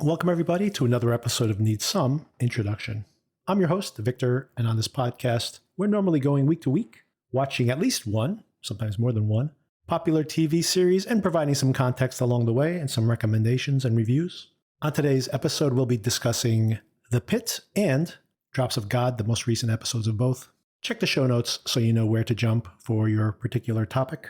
Welcome, everybody, to another episode of Need Some Introduction. I'm your host, Victor, and on this podcast, we're normally going week to week, watching at least one, sometimes more than one, popular TV series and providing some context along the way and some recommendations and reviews. On today's episode, we'll be discussing The Pitt and Drops of God, the most recent episodes of both. Check the show notes so you know where to jump for your particular topic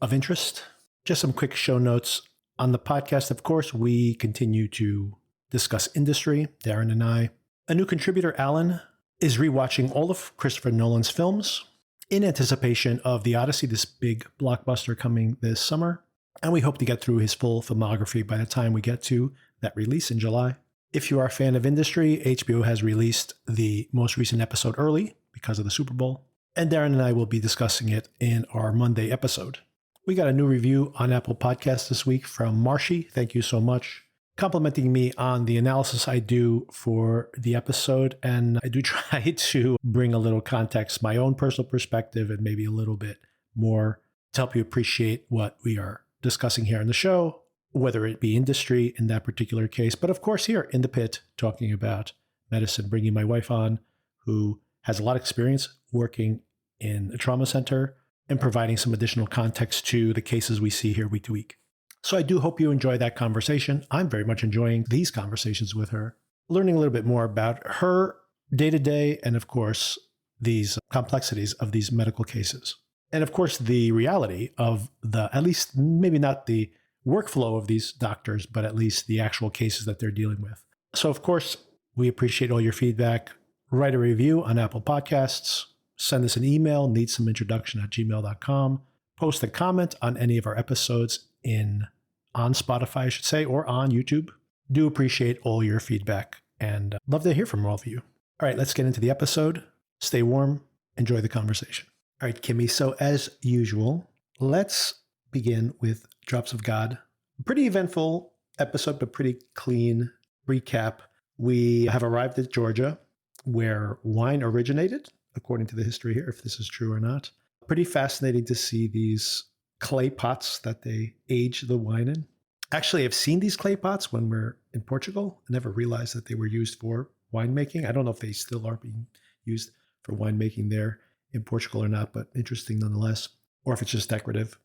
of interest. Just some quick show notes. On the podcast, of course, we continue to discuss industry, Darren and I. A new contributor, Alan, is rewatching all of Christopher Nolan's films in anticipation of the Odyssey, this big blockbuster coming this summer. And we hope to get through his full filmography by the time we get to that release in July. If you are a fan of industry, HBO has released the most recent episode early because of the Super Bowl. And Darren and I will be discussing it in our Monday episode. We got a new review on Apple Podcasts this week from Marshy. Thank you so much. Complimenting me on the analysis I do for the episode. And I do try to bring a little context, my own personal perspective, and maybe a little bit more to help you appreciate what we are discussing here in the show, whether it be industry in that particular case. But of course, here in the pit, talking about medicine, bringing my wife on, who has a lot of experience working in a trauma center, and providing some additional context to the cases we see here week to week. So I do hope you enjoy that conversation. I'm very much enjoying these conversations with her, learning a little bit more about her day-to-day and, of course, these complexities of these medical cases. And, of course, the reality of at least maybe not the workflow of these doctors, but at least the actual cases that they're dealing with. So, of course, we appreciate all your feedback. Write a review on Apple Podcasts. Send us an email, needssomeintroduction@gmail.com. Post a comment on any of our episodes on Spotify, I should say, or on YouTube. Do appreciate all your feedback and love to hear from all of you. All right, let's get into the episode. Stay warm. Enjoy the conversation. All right, Kimmy. So as usual, let's begin with Drops of God. Pretty eventful episode, but pretty clean recap. We have arrived at Georgia, where wine originated, according to the history here, if this is true or not. Pretty fascinating to see these clay pots that they age the wine in. Actually, I've seen these clay pots when we're in Portugal. I never realized that they were used for winemaking. I don't know if they still are being used for winemaking there in Portugal or not, but interesting nonetheless, or if it's just decorative.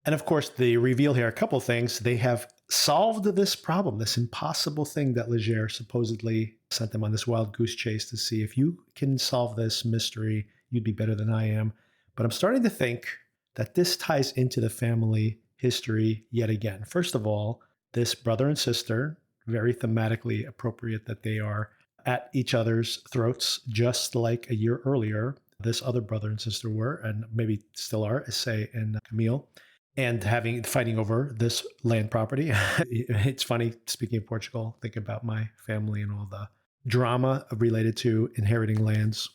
And of course, the reveal here, a couple things. They have solved this problem, this impossible thing that Leger supposedly sent them on this wild goose chase to see if you can solve this mystery, you'd be better than I am. But I'm starting to think that this ties into the family history yet again. First of all, this brother and sister, very thematically appropriate that they are at each other's throats, just like a year earlier, this other brother and sister were, and maybe still are, Essay and Camille, and fighting over this land property. It's funny, speaking of Portugal, think about my family and all the drama related to inheriting lands.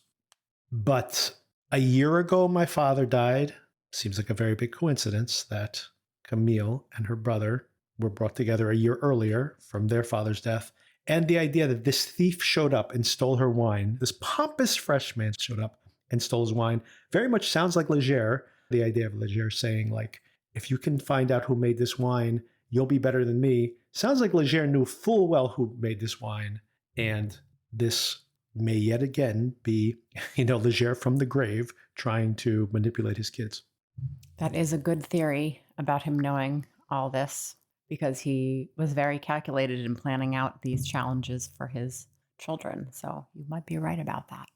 But a year ago, my father died. Seems like a very big coincidence that Camille and her brother were brought together a year earlier from their father's death. And the idea that this thief showed up and stole her wine, this pompous fresh man showed up and stole his wine, very much sounds like Leger. The idea of Leger saying, like, if you can find out who made this wine, you'll be better than me. Sounds like Leger knew full well who made this wine. And this may yet again be, Leger from the grave trying to manipulate his kids. That is a good theory about him knowing all this, because he was very calculated in planning out these challenges for his children. So you might be right about that.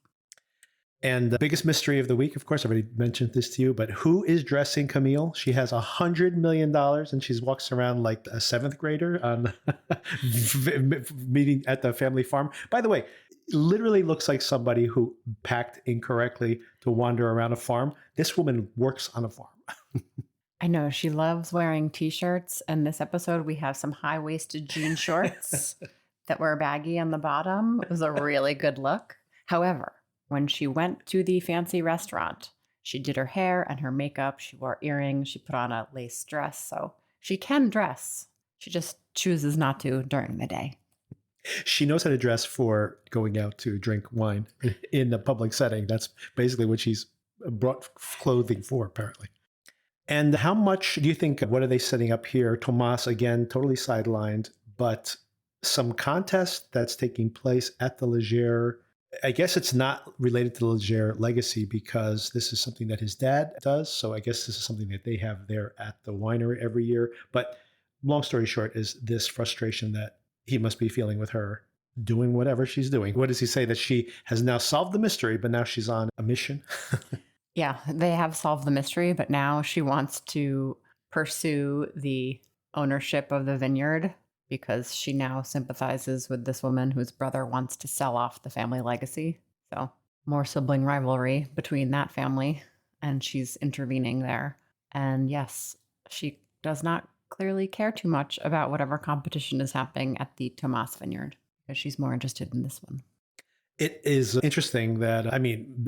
And the biggest mystery of the week, of course, I already mentioned this to you, but who is dressing Camille? She has $100 million and she walks around like a seventh grader on meeting at the family farm. By the way, literally looks like somebody who packed incorrectly to wander around a farm. This woman works on a farm. I know she loves wearing t-shirts. And this episode, we have some high-waisted jean shorts that were baggy on the bottom. It was a really good look. However, when she went to the fancy restaurant, she did her hair and her makeup. She wore earrings. She put on a lace dress. So she can dress. She just chooses not to during the day. She knows how to dress for going out to drink wine in a public setting. That's basically what she's brought clothing for, apparently. And how much do you think, what are they setting up here? Tomas, again, totally sidelined, but some contest that's taking place at the Leger. I guess it's not related to the Leger legacy because this is something that his dad does. So I guess this is something that they have there at the winery every year. But long story short is this frustration that he must be feeling with her doing whatever she's doing. What does he say? That she has now solved the mystery, but now she's on a mission? Yeah, they have solved the mystery, but now she wants to pursue the ownership of the vineyard because she now sympathizes with this woman whose brother wants to sell off the family legacy. So, more sibling rivalry between that family, and she's intervening there. And yes, she does not clearly care too much about whatever competition is happening at the Tomas vineyard because she's more interested in this one. It is interesting that, I mean,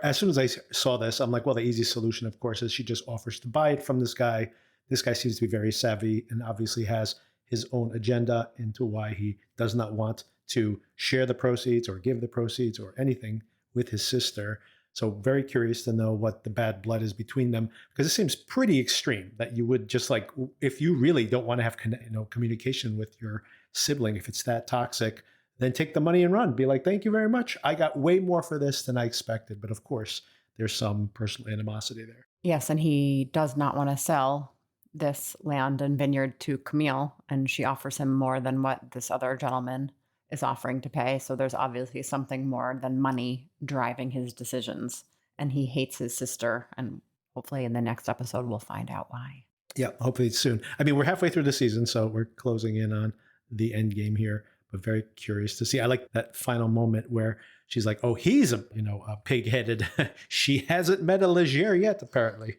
as soon as I saw this, I'm like, well, the easy solution, of course, is she just offers to buy it from this guy. This guy seems to be very savvy and obviously has his own agenda into why he does not want to share the proceeds or give the proceeds or anything with his sister. So very curious to know what the bad blood is between them, because it seems pretty extreme that you would just like, if you really don't want to have communication with your sibling, if it's that toxic, then take the money and run. Be like, thank you very much. I got way more for this than I expected. But of course, there's some personal animosity there. Yes, and he does not want to sell this land and vineyard to Camille, and she offers him more than what this other gentleman is offering to pay. So there's obviously something more than money driving his decisions. And he hates his sister. And hopefully in the next episode, we'll find out why. Yeah, hopefully soon. I mean, we're halfway through the season, so we're closing in on the end game here. But very curious to see. I like that final moment where she's like, "Oh, he's a pig-headed." She hasn't met a Leger yet, apparently,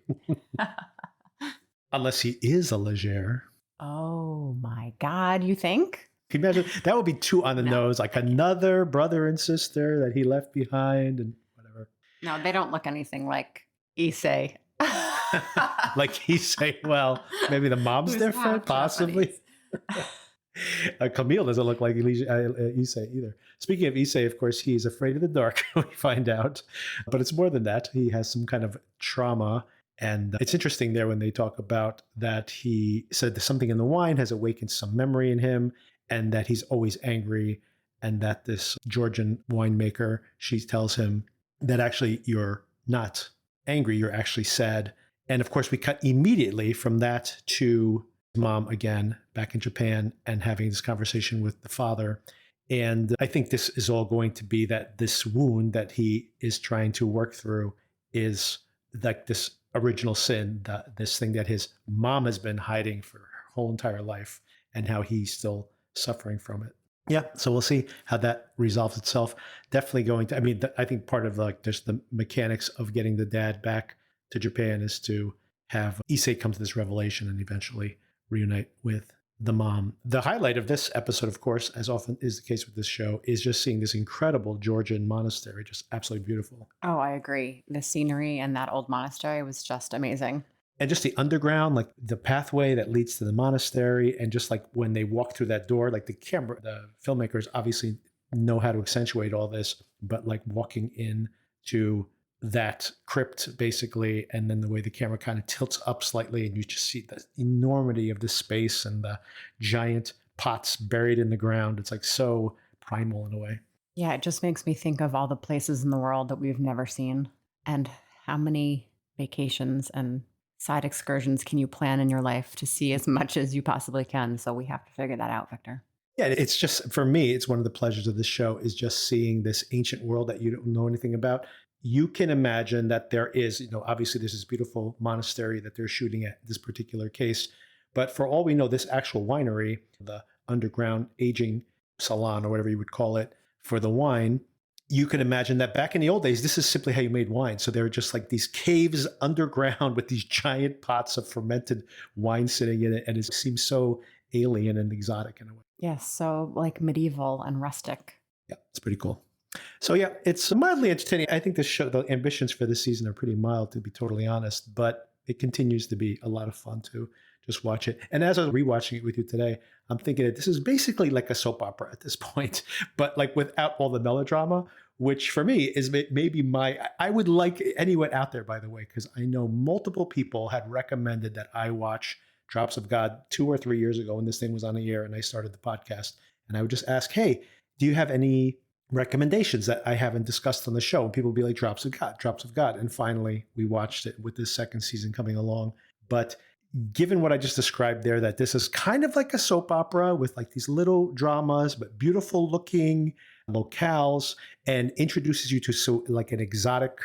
unless he is a Leger. Oh my God! You think? Can you imagine? That would be too on the nose, like another brother and sister that he left behind and whatever. No, they don't look anything like Issei. Like Issei. Well, maybe the mom's different, possibly. Camille doesn't look like Issei either. Speaking of Issei, of course, he's afraid of the dark, we find out. But it's more than that. He has some kind of trauma. And it's interesting there when they talk about that he said that something in the wine has awakened some memory in him and that he's always angry. And that this Georgian winemaker, she tells him that actually you're not angry, you're actually sad. And of course, we cut immediately from that to mom again back in Japan and having this conversation with the father. And I think this is all going to be that this wound that he is trying to work through is like this original sin, this thing that his mom has been hiding for her whole entire life and how he's still suffering from it. Yeah, so we'll see how that resolves itself. Definitely going to, I mean, I think part of like just the mechanics of getting the dad back to Japan is to have Issei come to this revelation and eventually reunite with the mom. The highlight of this episode, of course, as often is the case with this show, is just seeing this incredible Georgian monastery, just absolutely beautiful. Oh, I agree. The scenery in that old monastery was just amazing. And just the underground, like the pathway that leads to the monastery, and just like when they walk through that door, like the filmmakers obviously know how to accentuate all this, but like walking in to that crypt basically, and then the way the camera kind of tilts up slightly and you just see the enormity of the space and the giant pots buried in the ground. It's like so primal in a way. Yeah, it just makes me think of all the places in the world that we've never seen and how many vacations and side excursions can you plan in your life to see as much as you possibly can. So we have to figure that out, Victor. Yeah, it's just, for me, it's one of the pleasures of this show is just seeing this ancient world that you don't know anything about. You can imagine that there is, obviously there's this beautiful monastery that they're shooting at this particular case. But for all we know, this actual winery, the underground aging salon or whatever you would call it for the wine, you can imagine that back in the old days, this is simply how you made wine. So there were just like these caves underground with these giant pots of fermented wine sitting in it. And it seems so alien and exotic in a way. Yes, so like medieval and rustic. Yeah, it's pretty cool. So yeah, it's mildly entertaining. I think this show, the ambitions for this season are pretty mild, to be totally honest, but it continues to be a lot of fun to just watch it. And as I was rewatching it with you today, I'm thinking that this is basically like a soap opera at this point, but like without all the melodrama, which for me is maybe I would like anyone out there, by the way, because I know multiple people had recommended that I watch Drops of God 2 or 3 years ago when this thing was on the air and I started the podcast. And I would just ask, hey, do you have any recommendations that I haven't discussed on the show? And people would be like, drops of God, drops of God. And finally, we watched it with this second season coming along. But given what I just described there, that this is kind of like a soap opera with like these little dramas, but beautiful looking locales, and introduces you to so like an exotic,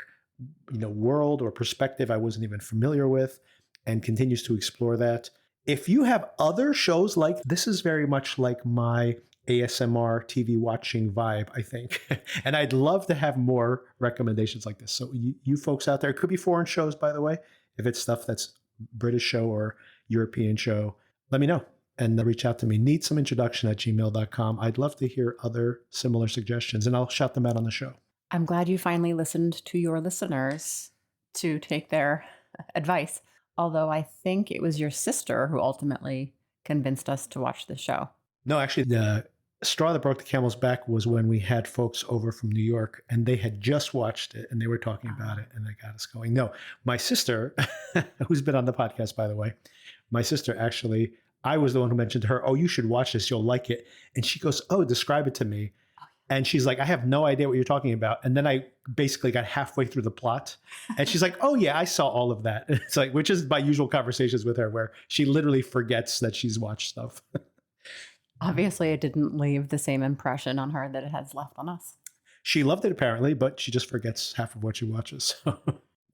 world or perspective I wasn't even familiar with, and continues to explore that. If you have other shows like this, is very much like my ASMR TV watching vibe, I think. And I'd love to have more recommendations like this. So you folks out there, it could be foreign shows, by the way. If it's stuff that's British show or European show, let me know and reach out to me. needssomeintroduction@gmail.com. I'd love to hear other similar suggestions, and I'll shout them out on the show. I'm glad you finally listened to your listeners to take their advice. Although I think it was your sister who ultimately convinced us to watch the show. No, actually, the straw that broke the camel's back was when we had folks over from New York and they had just watched it and they were talking about it and they got us going. No, my sister, who's been on the podcast, by the way, my sister actually, I was the one who mentioned to her, oh, you should watch this. You'll like it. And she goes, oh, describe it to me. And she's like, I have no idea what you're talking about. And then I basically got halfway through the plot. And she's like, oh, yeah, I saw all of that. It's like, which is my usual conversations with her, where she literally forgets that she's watched stuff. Obviously, it didn't leave the same impression on her that it has left on us. She loved it, apparently, but she just forgets half of what she watches.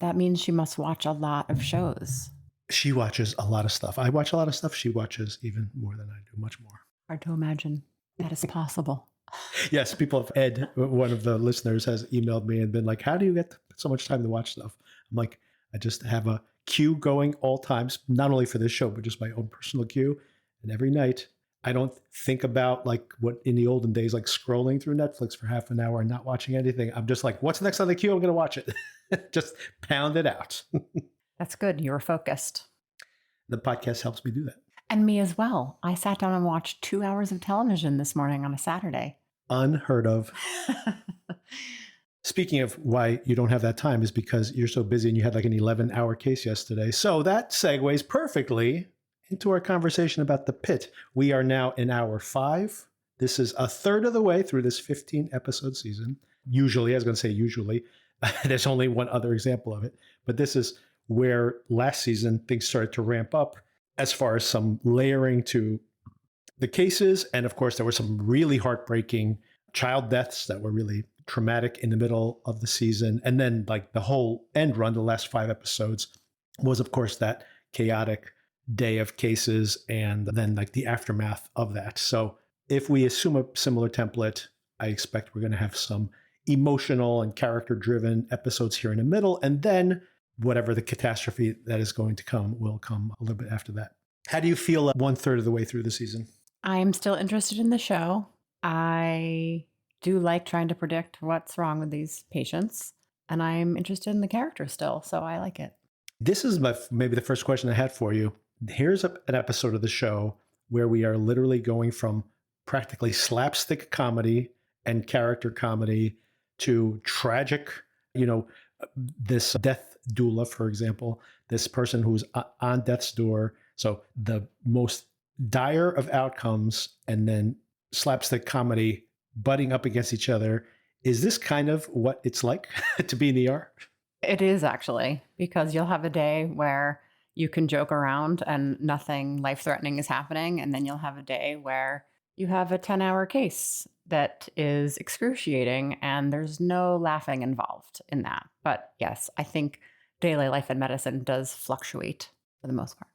That means she must watch a lot of shows. She watches a lot of stuff. I watch a lot of stuff. She watches even more than I do, much more. Hard to imagine that is possible. Yes, people have, Ed, one of the listeners, has emailed me and been like, how do you get so much time to watch stuff? I'm like, I just have a queue going all times, not only for this show, but just my own personal queue. And every night, I don't think about like what in the olden days, like scrolling through Netflix for half an hour and not watching anything. I'm just like, what's next on the queue? I'm going to watch it. Just pound it out. That's good. You were focused. The podcast helps me do that. And me as well. I sat down and watched 2 hours of television this morning on a Saturday. Unheard of. Speaking of why you don't have that time, is because you're so busy and you had like an 11-hour case yesterday. So that segues perfectly into our conversation about the Pitt. We are now in hour 5. This is a third of the way through this 15-episode season. Usually, I was going to say usually, there's only one other example of it. But this is where last season things started to ramp up as far as some layering to the cases. And of course, there were some really heartbreaking child deaths that were really traumatic in the middle of the season. And then like the whole end run, the last 5 episodes, was of course that chaotic day of cases and then like the aftermath of that. So if we assume a similar template, I expect we're going to have some emotional and character driven episodes here in the middle. And then whatever the catastrophe that is going to come will come a little bit after that. How do you feel 1/3 of the way through the season? I'm still interested in the show. I do like trying to predict what's wrong with these patients. And I'm interested in the character still. So I like it. This is maybe the first question I had for you. Here's an episode of the show where we are literally going from practically slapstick comedy and character comedy to tragic, this death doula, for example, this person who's on death's door. So the most dire of outcomes and then slapstick comedy butting up against each other. Is this kind of what it's like to be in the ER? It is actually, because you'll have a day where you can joke around and nothing life-threatening is happening. And then you'll have a day where you have a 10-hour case that is excruciating and there's no laughing involved in that. But yes, I think daily life in medicine does fluctuate for the most part.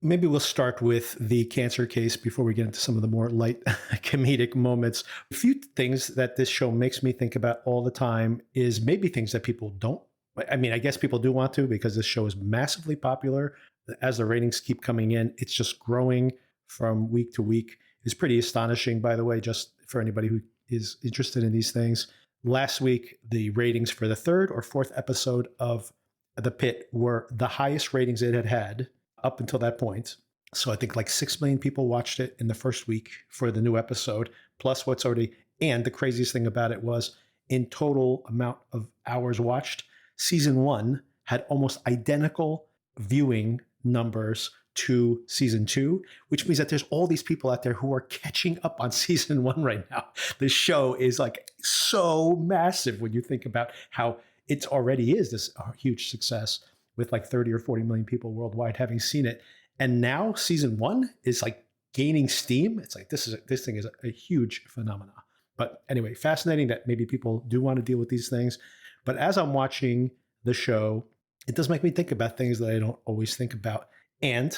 Maybe we'll start with the cancer case before we get into some of the more light comedic moments. A few things that this show makes me think about all the time is maybe things that people don't. I mean, I guess people do want to, because this show is massively popular. As the ratings keep coming in, it's just growing from week to week. It's pretty astonishing, by the way, just for anybody who is interested in these things. Last week, the ratings for the 3rd or 4th episode of The Pitt were the highest ratings it had had up until that point. So I think like 6 million people watched it in the first week for the new episode, plus what's already, and the craziest thing about it was in total amount of hours watched, season 1 had almost identical viewing numbers to season 2, which means that there's all these people out there who are catching up on season 1 right now. The show is like so massive when you think about how it already is this huge success with like 30 or 40 million people worldwide having seen it. And now season 1 is like gaining steam. It's like this thing is a huge phenomenon. But anyway, fascinating that maybe people do want to deal with these things. But as I'm watching the show, it does make me think about things that I don't always think about. And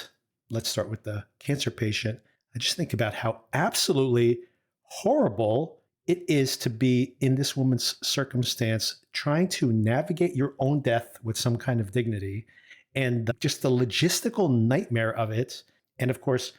let's start with the cancer patient. I just think about how absolutely horrible it is to be in this woman's circumstance, trying to navigate your own death with some kind of dignity, and just the logistical nightmare of it. And of course,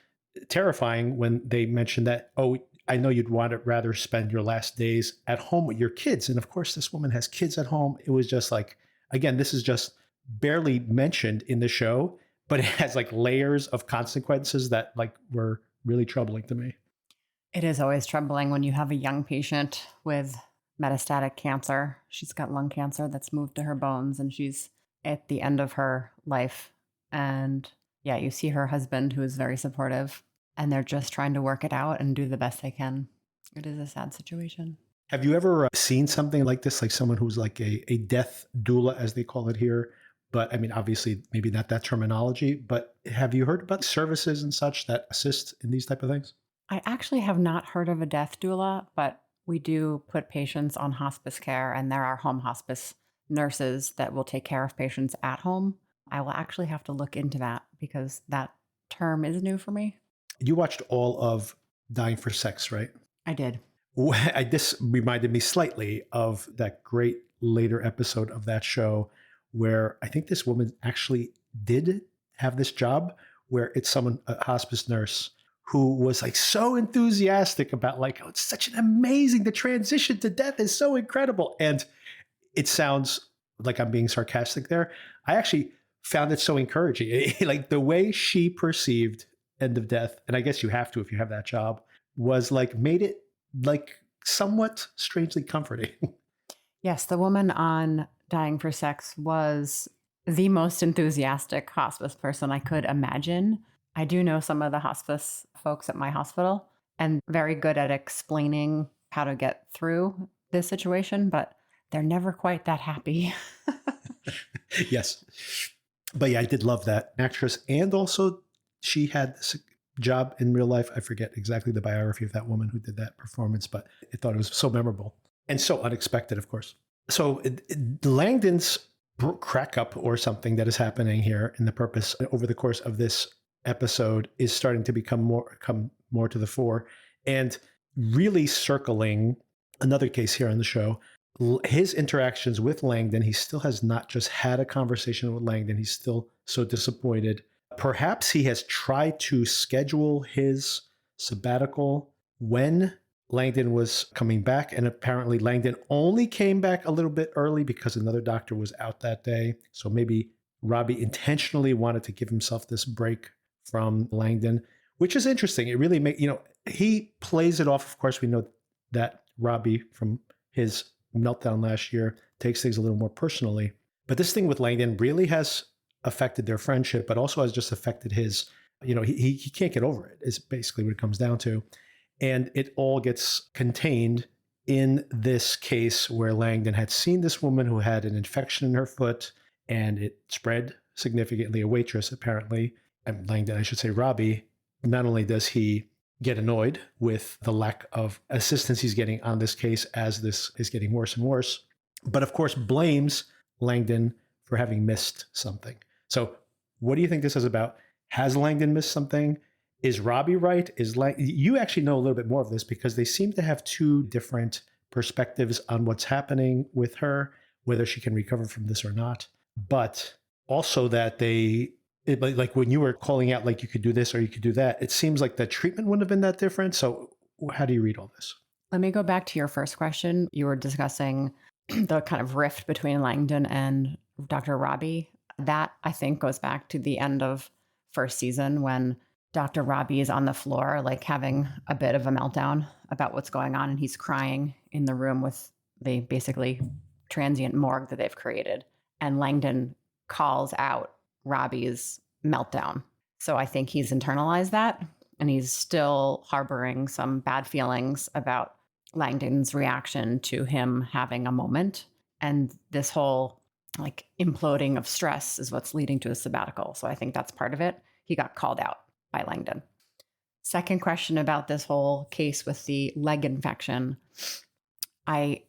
terrifying when they mentioned that, oh, I know you'd want to rather spend your last days at home with your kids. And of course, this woman has kids at home. It was just like, again, this is just barely mentioned in the show, but it has like layers of consequences that like were really troubling to me. It is always troubling when you have a young patient with metastatic cancer. She's got lung cancer that's moved to her bones, and she's at the end of her life. And yeah, you see her husband, who is very supportive, and they're just trying to work it out and do the best they can. It is a sad situation. Have you ever seen something like this, like someone who's like a death doula, as they call it here? But I mean, obviously, maybe not that terminology, but have you heard about services and such that assist in these type of things? I actually have not heard of a death doula, but we do put patients on hospice care, and there are home hospice nurses that will take care of patients at home. I will actually have to look into that because that term is new for me. You watched all of Dying for Sex, right? I did. This reminded me slightly of that great later episode of that show where I think this woman actually did have this job where it's someone, a hospice nurse, who was like so enthusiastic about like, oh, it's such an amazing, the transition to death is so incredible. And it sounds like I'm being sarcastic there. I actually found it so encouraging. Like the way she perceived end of death, and I guess you have to if you have that job, was like made it like somewhat strangely comforting. Yes, the woman on Dying for Sex was the most enthusiastic hospice person I could imagine. I do know some of the hospice folks at my hospital and very good at explaining how to get through this situation, but they're never quite that happy. Yes. But yeah, I did love that actress. And also she had this job in real life. I forget exactly the biography of that woman who did that performance, but I thought it was so memorable and so unexpected, of course. So Langdon's crack up or something that is happening here in the purpose over the course of this episode is starting to come more to the fore, and really circling another case here on the show, his interactions with Langdon. He still has not just had a conversation with Langdon. He's still so disappointed. Perhaps he has tried to schedule his sabbatical when Langdon was coming back, and apparently Langdon only came back a little bit early because another doctor was out that day. So maybe Robbie intentionally wanted to give himself this break from Langdon, which is interesting. It really he plays it off. Of course, we know that Robbie, from his meltdown last year, takes things a little more personally. But this thing with Langdon really has affected their friendship, but also has just affected his, he can't get over it, is basically what it comes down to. And it all gets contained in this case where Langdon had seen this woman who had an infection in her foot, and it spread significantly, a waitress apparently. And Langdon, I should say Robbie, not only does he get annoyed with the lack of assistance he's getting on this case as this is getting worse and worse, but of course blames Langdon for having missed something. So what do you think this is about? Has Langdon missed something? Is Robbie right? You actually know a little bit more of this because they seem to have two different perspectives on what's happening with her, whether she can recover from this or not. But also that like when you were calling out, like you could do this or you could do that, it seems like the treatment wouldn't have been that different. So how do you read all this? Let me go back to your first question. You were discussing the kind of rift between Langdon and Dr. Robbie. That, I think, goes back to the end of first season when Dr. Robbie is on the floor, like having a bit of a meltdown about what's going on. And he's crying in the room with the basically transient morgue that they've created. And Langdon calls out Robbie's meltdown. So I think he's internalized that, and he's still harboring some bad feelings about Langdon's reaction to him having a moment. And this whole like imploding of stress is what's leading to a sabbatical. So I think that's part of it. He got called out by Langdon. Second question about this whole case with the leg infection. I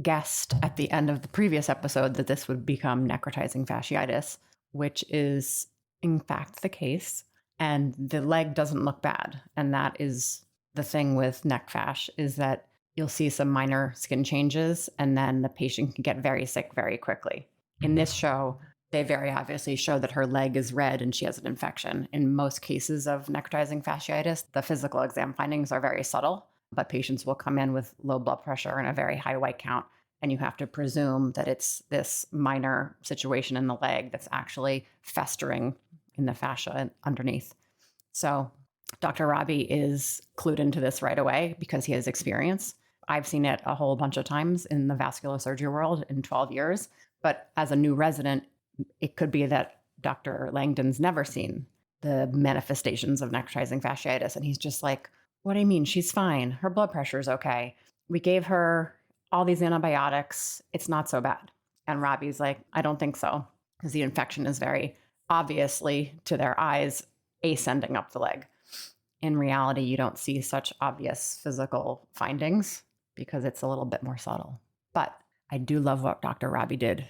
guessed at the end of the previous episode that this would become necrotizing fasciitis, which is in fact the case. And the leg doesn't look bad. And that is the thing with neck fash, is that you'll see some minor skin changes and then the patient can get very sick very quickly. In this show, they very obviously show that her leg is red and she has an infection. In most cases of necrotizing fasciitis, the physical exam findings are very subtle, but patients will come in with low blood pressure and a very high white count. And you have to presume that it's this minor situation in the leg that's actually festering in the fascia underneath. So Dr. Robbie is clued into this right away because he has experience. I've seen it a whole bunch of times in the vascular surgery world in 12 years. But as a new resident, it could be that Dr. Langdon's never seen the manifestations of necrotizing fasciitis. And he's just like, what do you mean? She's fine. Her blood pressure is okay. We gave her all these antibiotics. It's not so bad. And Robbie's like, I don't think so, because the infection is very obviously, to their eyes, ascending up the leg. In reality, you don't see such obvious physical findings because it's a little bit more subtle. But I do love what Dr. Robbie did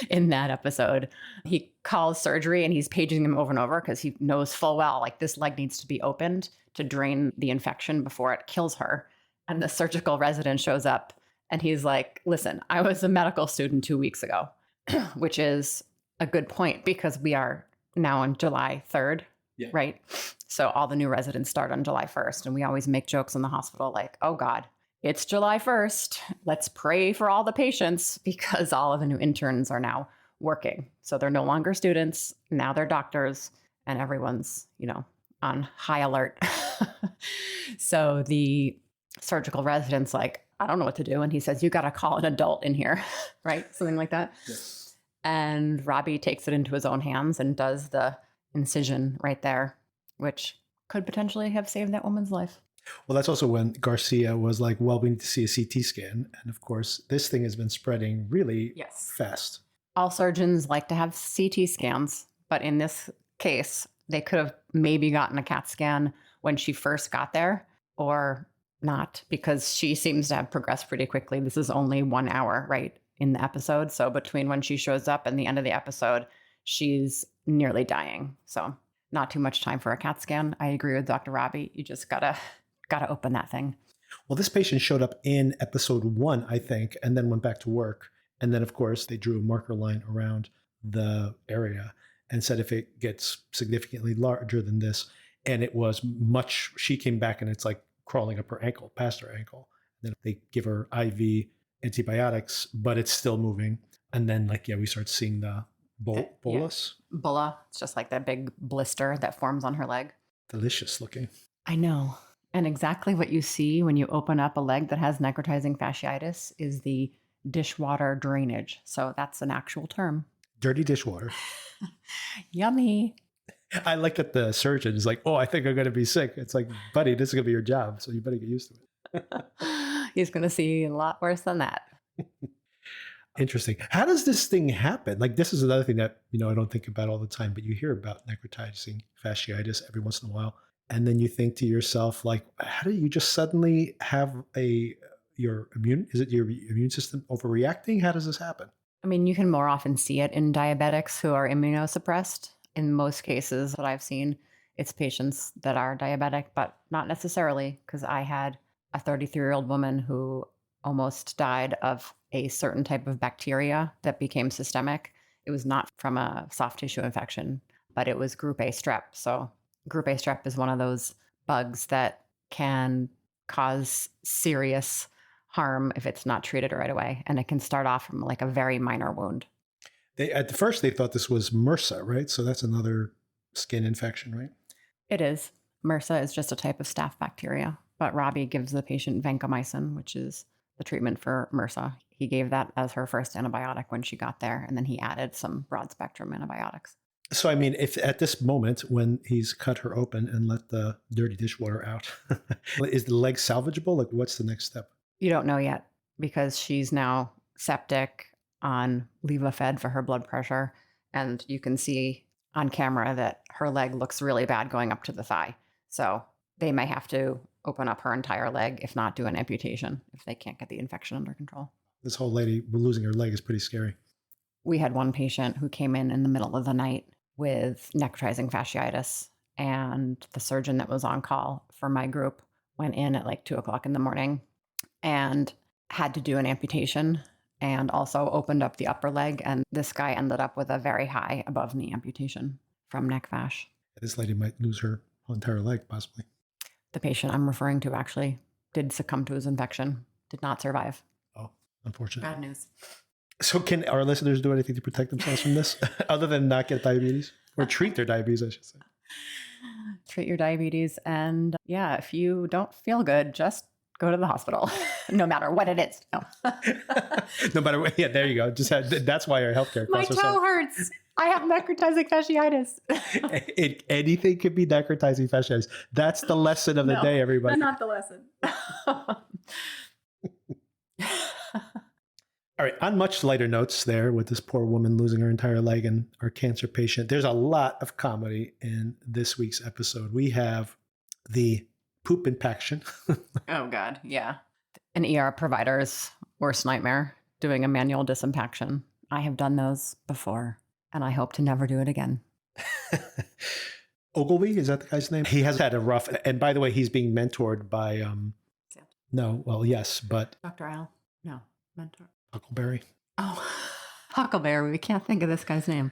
in that episode. He calls surgery and he's paging them over and over because he knows full well, like, this leg needs to be opened to drain the infection before it kills her. And the surgical resident shows up and he's like, listen, I was a medical student 2 weeks ago, which is a good point because we are now on July 3rd, right? So all the new residents start on July 1st. And we always make jokes in the hospital like, oh God, it's July 1st. Let's pray for all the patients because all of the new interns are now working. So they're no longer students. Now they're doctors and everyone's, on high alert. So the surgical resident's like, I don't know what to do. And he says, you got to call an adult in here, right? Something like that. Yes. And Robbie takes it into his own hands and does the incision right there, which could potentially have saved that woman's life. Well, that's also when Garcia was like, well, we need to see a CT scan. And of course, this thing has been spreading really fast. All surgeons like to have CT scans, but in this case, they could have maybe gotten a CAT scan when she first got there or not, because she seems to have progressed pretty quickly. This is only 1 hour, right, in the episode. So between when she shows up and the end of the episode, she's nearly dying. So not too much time for a CAT scan. I agree with Dr. Robbie. You just gotta open that thing. Well, this patient showed up in episode 1, I think, and then went back to work. And then, of course, they drew a marker line around the area and said if it gets significantly larger than this, and it was much, she came back and it's like crawling up her ankle, past her ankle. And then they give her IV antibiotics, but it's still moving. And then, we start seeing the bolus. Yeah. Bulla. It's just like that big blister that forms on her leg. Delicious looking. I know. And exactly what you see when you open up a leg that has necrotizing fasciitis is the dishwater drainage. So that's an actual term. Dirty dishwater. Yummy. I like that the surgeon is like, oh, I think I'm going to be sick. It's like, buddy, this is going to be your job. So you better get used to it. He's going to see a lot worse than that. Interesting. How does this thing happen? Like, this is another thing that, I don't think about all the time, but you hear about necrotizing fasciitis every once in a while. And then you think to yourself, like, how do you just suddenly have your immune system overreacting? How does this happen? I mean, you can more often see it in diabetics who are immunosuppressed. In most cases that I've seen, it's patients that are diabetic, but not necessarily, because I had a 33-year-old woman who almost died of a certain type of bacteria that became systemic. It was not from a soft tissue infection, but it was group A strep. So group A strep is one of those bugs that can cause serious harm if it's not treated right away. And it can start off from like a very minor wound. At first, they thought this was MRSA, right? So that's another skin infection, right? It is. MRSA is just a type of staph bacteria. But Robbie gives the patient vancomycin, which is the treatment for MRSA. He gave that as her first antibiotic when she got there. And then he added some broad spectrum antibiotics. So, I mean, if at this moment when he's cut her open and let the dirty dishwater out, is the leg salvageable? Like, what's the next step? You don't know yet because she's now septic on Levofed for her blood pressure. And you can see on camera that her leg looks really bad going up to the thigh. So they may have to open up her entire leg, if not do an amputation, if they can't get the infection under control. This whole lady losing her leg is pretty scary. We had one patient who came in the middle of the night with necrotizing fasciitis. And the surgeon that was on call for my group went in at like 2:00 in the morning and had to do an amputation and also opened up the upper leg. And this guy ended up with a very high above knee amputation from neck fasc. This lady might lose her whole entire leg, possibly. The patient I'm referring to actually did succumb to his infection, did not survive. Oh, unfortunate. Bad news. So can our listeners do anything to protect themselves from this other than not get diabetes or treat their diabetes, I should say? Treat your diabetes. And yeah, if you don't feel good, just go to the hospital, no matter what it is. No, no matter what. Yeah, there you go. That's why our healthcare my costs toe hurts. I have necrotizing fasciitis. Anything could be necrotizing fasciitis. That's the lesson of the day, everybody. Not the lesson. All right. On much lighter notes there with this poor woman losing her entire leg and our cancer patient, there's a lot of comedy in this week's episode. We have the poop impaction. Oh, God. Yeah. An ER provider's worst nightmare, doing a manual disimpaction. I have done those before, and I hope to never do it again. Ogilvy, is that the guy's name? He has had a rough, and by the way, he's being mentored by, no, well, yes, but. Dr. Al? No, mentor. Huckleberry. Oh, Huckleberry. We can't think of this guy's name.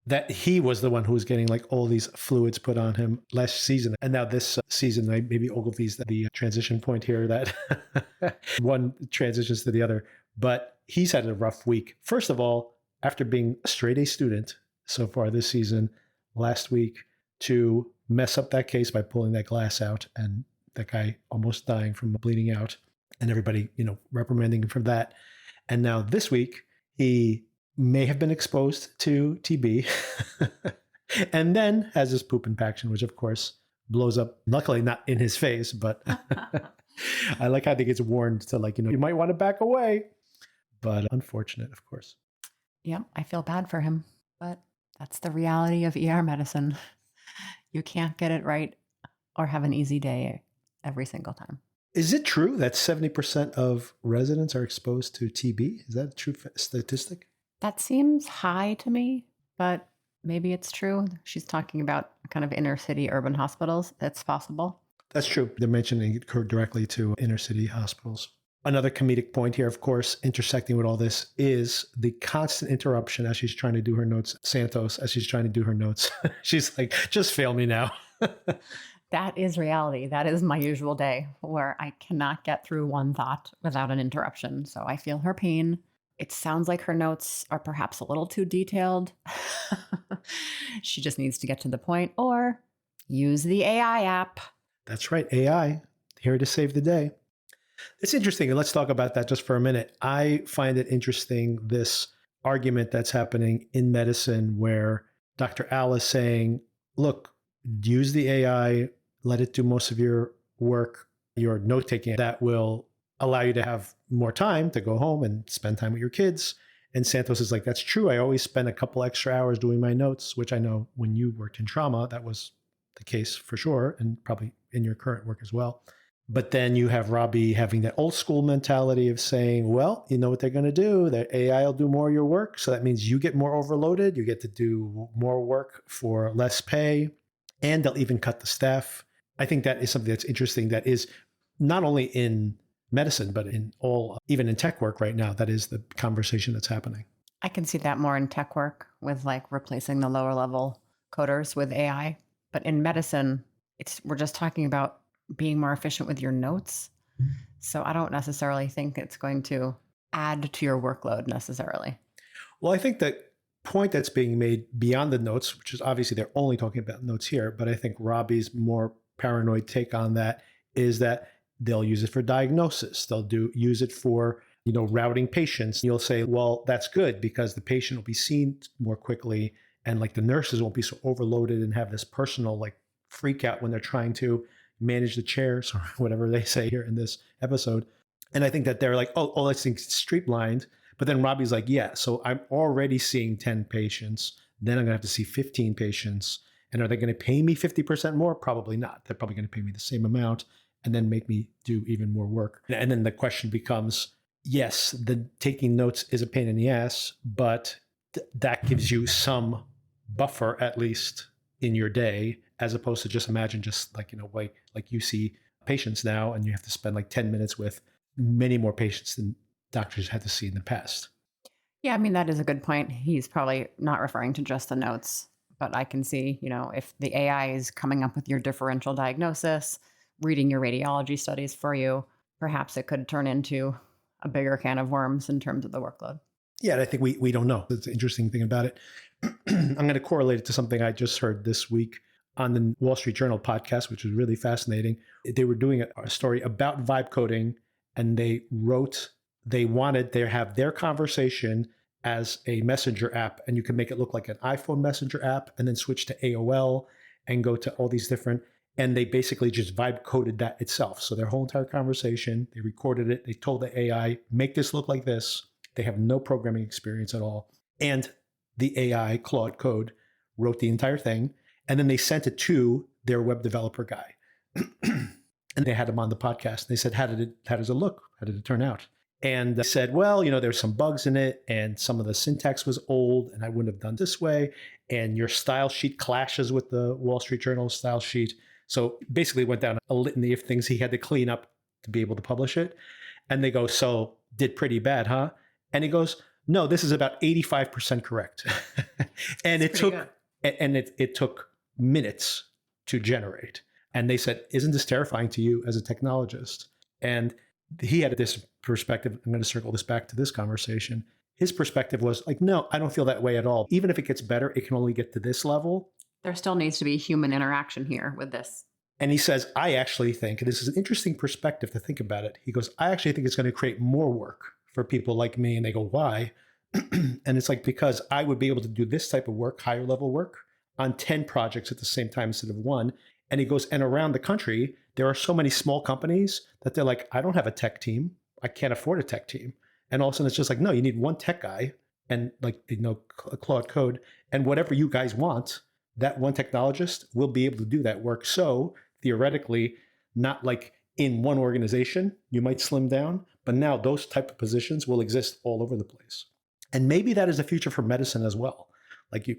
That he was the one who was getting like all these fluids put on him last season. And now this season, maybe Ogilvy's the transition point here that one transitions to the other. But he's had a rough week. First of all, after being a straight A student so far this season, last week, to mess up that case by pulling that glass out and that guy almost dying from bleeding out and everybody, reprimanding him for that. And now this week, he may have been exposed to TB and then has this poop impaction, which of course blows up, luckily not in his face, but I like how he gets warned to you might want to back away, but unfortunate, of course. Yeah, I feel bad for him, but that's the reality of ER medicine. You can't get it right or have an easy day every single time. Is it true that 70% of residents are exposed to TB? Is that a true statistic? That seems high to me, but maybe it's true. She's talking about kind of inner city urban hospitals. That's possible. That's true. They're mentioning it directly to inner city hospitals. Another comedic point here, of course, intersecting with all this is the constant interruption as she's trying to do her notes. Santos, as she's trying to do her notes. She's like, just fail me now. That is reality. That is my usual day where I cannot get through one thought without an interruption. So I feel her pain. It sounds like her notes are perhaps a little too detailed. She just needs to get to the point or use the AI app. That's right. AI, here to save the day. It's interesting. And let's talk about that just for a minute. I find it interesting, this argument that's happening in medicine where Dr. Al is saying, look, use the AI, let it do most of your work, your note-taking. That will allow you to have more time to go home and spend time with your kids. And Santos is like, that's true. I always spend a couple extra hours doing my notes, which I know when you worked in trauma, that was the case for sure, and probably in your current work as well. But then you have Robbie having that old school mentality of saying, well, you know what they're going to do? The AI will do more of your work. So that means you get more overloaded. You get to do more work for less pay, and they'll even cut the staff. I think that is something that's interesting, that is not only in medicine, but in all, even in tech work right now, that is the conversation that's happening. I can see that more in tech work with like replacing the lower level coders with AI. But in medicine, we're just talking about being more efficient with your notes. So I don't necessarily think it's going to add to your workload necessarily. Well, I think that point that's being made beyond the notes, which is obviously they're only talking about notes here, but I think Robbie's more paranoid take on that is that they'll use it for diagnosis. They'll use it for, routing patients. You'll say, well, that's good because the patient will be seen more quickly and like the nurses won't be so overloaded and have this personal like freak out when they're trying to manage the chairs or whatever they say here in this episode. And I think that they're like, oh, let's think streamlined. But then Robbie's like, yeah, so I'm already seeing 10 patients. Then I'm going to have to see 15 patients. And are they going to pay me 50% more? Probably not. They're probably going to pay me the same amount and then make me do even more work. And then the question becomes, yes, the taking notes is a pain in the ass, but that gives you some buffer at least in your day, as opposed to just imagine just like, like you see patients now and you have to spend like 10 minutes with many more patients than doctors had to see in the past. Yeah, I mean, that is a good point. He's probably not referring to just the notes, but I can see, if the AI is coming up with your differential diagnosis, reading your radiology studies for you, perhaps it could turn into a bigger can of worms in terms of the workload. Yeah, I think we don't know. That's the interesting thing about it. I'm going to correlate it to something I just heard this week on the Wall Street Journal podcast, which was really fascinating. They were doing a story about vibe coding, and they wanted to have their conversation as a messenger app, and you can make it look like an iPhone messenger app and then switch to AOL and go to all these different, and they basically just vibe coded that itself. So their whole entire conversation, they recorded it. They told the AI, make this look like this. They have no programming experience at all. And the AI, Claude Code, wrote the entire thing. And then they sent it to their web developer guy. And they had him on the podcast. They said, how does it look? How did it turn out? And they said, well, there's some bugs in it, and some of the syntax was old, and I wouldn't have done this way. And your style sheet clashes with the Wall Street Journal style sheet. So basically went down a litany of things he had to clean up to be able to publish it. And they go, so did pretty bad, huh? And he goes, no, this is about 85% correct. And it took minutes to generate. And they said, isn't this terrifying to you as a technologist? And he had this perspective. I'm going to circle this back to this conversation. His perspective was like, no, I don't feel that way at all. Even if it gets better, it can only get to this level. There still needs to be human interaction here with this. And he says, I actually think, and this is an interesting perspective to think about it. He goes, I actually think it's going to create more work for people like me. And they go, why? And it's like, because I would be able to do this type of work, higher level work, on 10 projects at the same time instead of one. And he goes, and around the country, there are so many small companies that they're like, I don't have a tech team. I can't afford a tech team. And all of a sudden it's just like, no, you need one tech guy and like, Claude Code, and whatever you guys want, that one technologist will be able to do that work. So theoretically, not like in one organization, you might slim down, but now those type of positions will exist all over the place. And maybe that is the future for medicine as well. Like,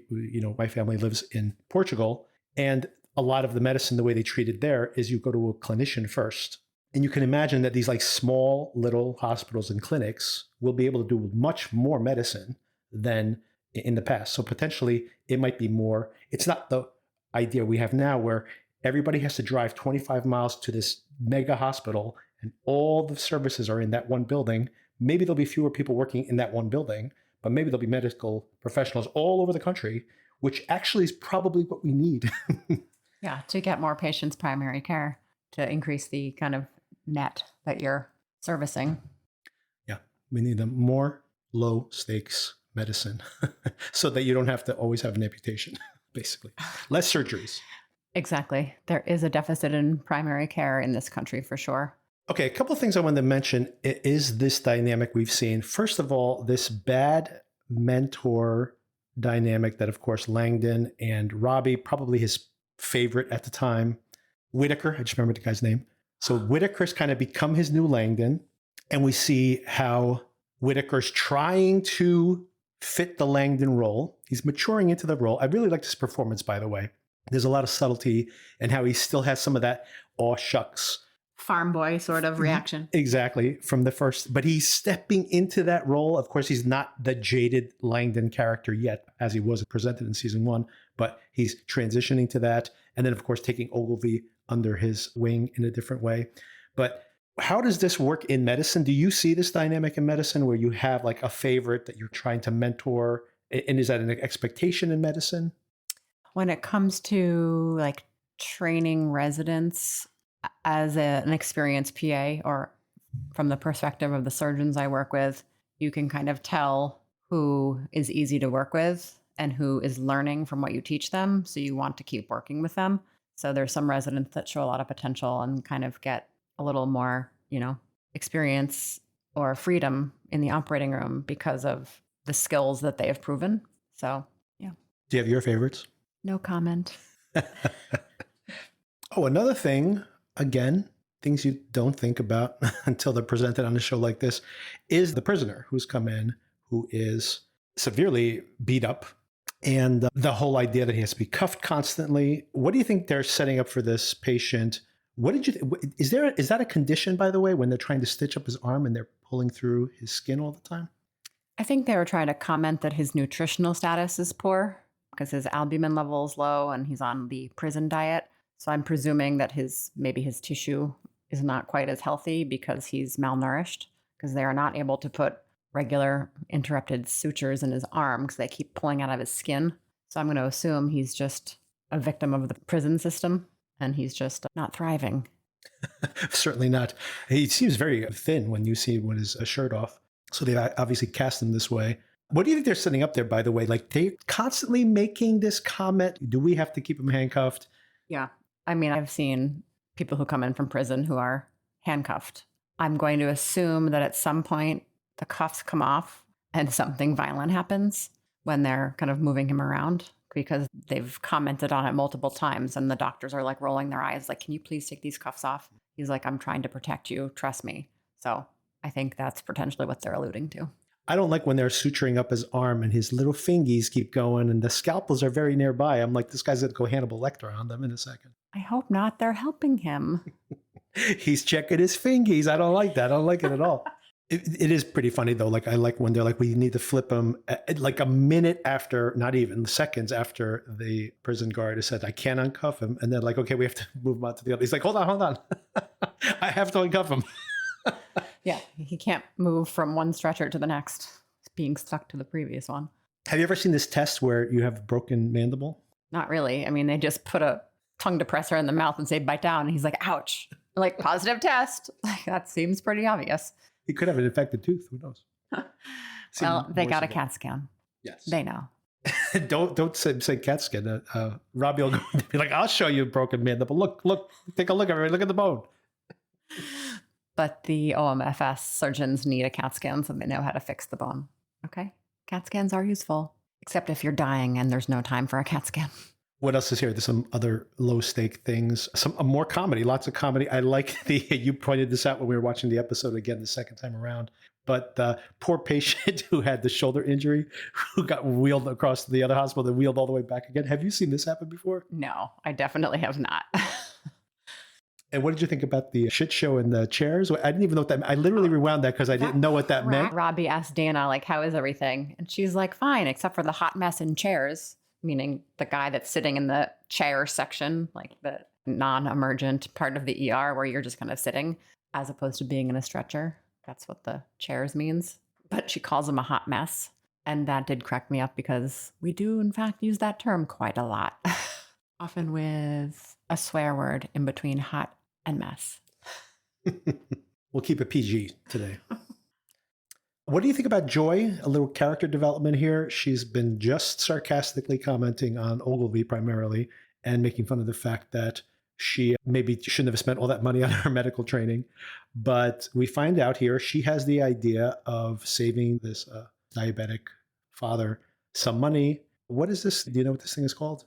my family lives in Portugal, and a lot of the medicine, the way they treat it there is you go to a clinician first. And you can imagine that these like small little hospitals and clinics will be able to do much more medicine than in the past. So potentially it might be more, it's not the idea we have now where everybody has to drive 25 miles to this mega hospital and all the services are in that one building. Maybe there'll be fewer people working in that one building, but maybe there'll be medical professionals all over the country, which actually is probably what we need. Yeah, to get more patients' primary care, to increase the kind of net that you're servicing. Yeah, we need them more low stakes medicine so that you don't have to always have an amputation, basically. Less surgeries. Exactly. There is a deficit in primary care in this country for sure. Okay, a couple of things I wanted to mention is this dynamic we've seen. First of all, this bad mentor dynamic that, of course, Langdon and Robbie, probably his favorite at the time, Whitaker, I just remember the guy's name. So Whitaker's kind of become his new Langdon, and we see how Whitaker's trying to fit the Langdon role. He's maturing into the role. I really like this performance, by the way. There's a lot of subtlety and how he still has some of that aw shucks farm boy sort of reaction. Exactly, from the first, but he's stepping into that role. Of course, he's not the jaded Langdon character yet, as he was presented in season 1, but he's transitioning to that. And then, of course, taking Ogilvy under his wing in a different way. But how does this work in medicine? Do you see this dynamic in medicine where you have like a favorite that you're trying to mentor? And is that an expectation in medicine? When it comes to like training residents as an experienced PA, or from the perspective of the surgeons I work with, you can kind of tell who is easy to work with and who is learning from what you teach them. So you want to keep working with them. So there's some residents that show a lot of potential and kind of get a little more, experience or freedom in the operating room because of the skills that they have proven. So, yeah. Do you have your favorites? No comment. Oh, another thing, again, things you don't think about until they're presented on a show like this, is the prisoner who's come in, who is severely beat up, and the whole idea that he has to be cuffed constantly. What do you think they're setting up for this patient? What did you is that a condition, by the way, when they're trying to stitch up his arm and they're pulling through his skin all the time? I think they were trying to comment that his nutritional status is poor because his albumin level is low and he's on the prison diet. So I'm presuming that maybe his tissue is not quite as healthy because he's malnourished, because they are not able to put regular interrupted sutures in his arm because they keep pulling out of his skin. So I'm going to assume he's just a victim of the prison system and he's just not thriving. Certainly not. He seems very thin when you see him with his shirt off. So they obviously cast him this way. What do you think they're setting up there, by the way? Like, they're constantly making this comment. Do we have to keep him handcuffed? Yeah. I mean, I've seen people who come in from prison who are handcuffed. I'm going to assume that at some point the cuffs come off and something violent happens when they're kind of moving him around, because they've commented on it multiple times and the doctors are like rolling their eyes like, can you please take these cuffs off? He's like, I'm trying to protect you. Trust me. So I think that's potentially what they're alluding to. I don't like when they're suturing up his arm and his little fingies keep going and the scalpels are very nearby. I'm like, this guy's going to go Hannibal Lecter on them in a second. I hope not. They're helping him. He's checking his fingies. I don't like that. I don't like it at all. It is pretty funny, though. Like, I like when they're like, we need to flip him like a minute after, not even seconds after the prison guard has said, I can't uncuff him. And they're like, okay, we have to move him on to the other. He's like, hold on. I have to uncuff him. Yeah, he can't move from one stretcher to the next, being stuck to the previous one. Have you ever seen this test where you have a broken mandible? Not really. I mean, they just put a tongue depressor in the mouth and say, bite down. And he's like, ouch. Like, positive test. Like, that seems pretty obvious. He could have an infected tooth. Who knows? Well, they got a CAT scan. Yes. They know. Don't say CAT scan. Robbie will go and be like, I'll show you a broken mandible. Look, take a look at it. Look at the bone. But the OMFS surgeons need a CAT scan so they know how to fix the bone. Okay? CAT scans are useful, except if you're dying and there's no time for a CAT scan. What else is here? There's some other low stake things. More comedy, lots of comedy. I like you pointed this out when we were watching the episode again the second time around. But the poor patient who had the shoulder injury, who got wheeled across to the other hospital, then wheeled all the way back again. Have you seen this happen before? No, I definitely have not. And what did you think about the shit show in the chairs? I didn't even know what that meant. I literally rewound that because I didn't know what that meant. Robbie asked Dana, like, how is everything? And she's like, fine, except for the hot mess in chairs, meaning the guy that's sitting in the chair section, like the non-emergent part of the ER where you're just kind of sitting as opposed to being in a stretcher. That's what the chairs means. But she calls him a hot mess. And that did crack me up because we do, in fact, use that term quite a lot. Often with a swear word in between hot and mess. We'll keep it PG today. What do you think about Joy? A little character development here. She's been just sarcastically commenting on Ogilvy primarily and making fun of the fact that she maybe shouldn't have spent all that money on her medical training. But we find out here she has the idea of saving this diabetic father some money. What is this? Do you know what this thing is called?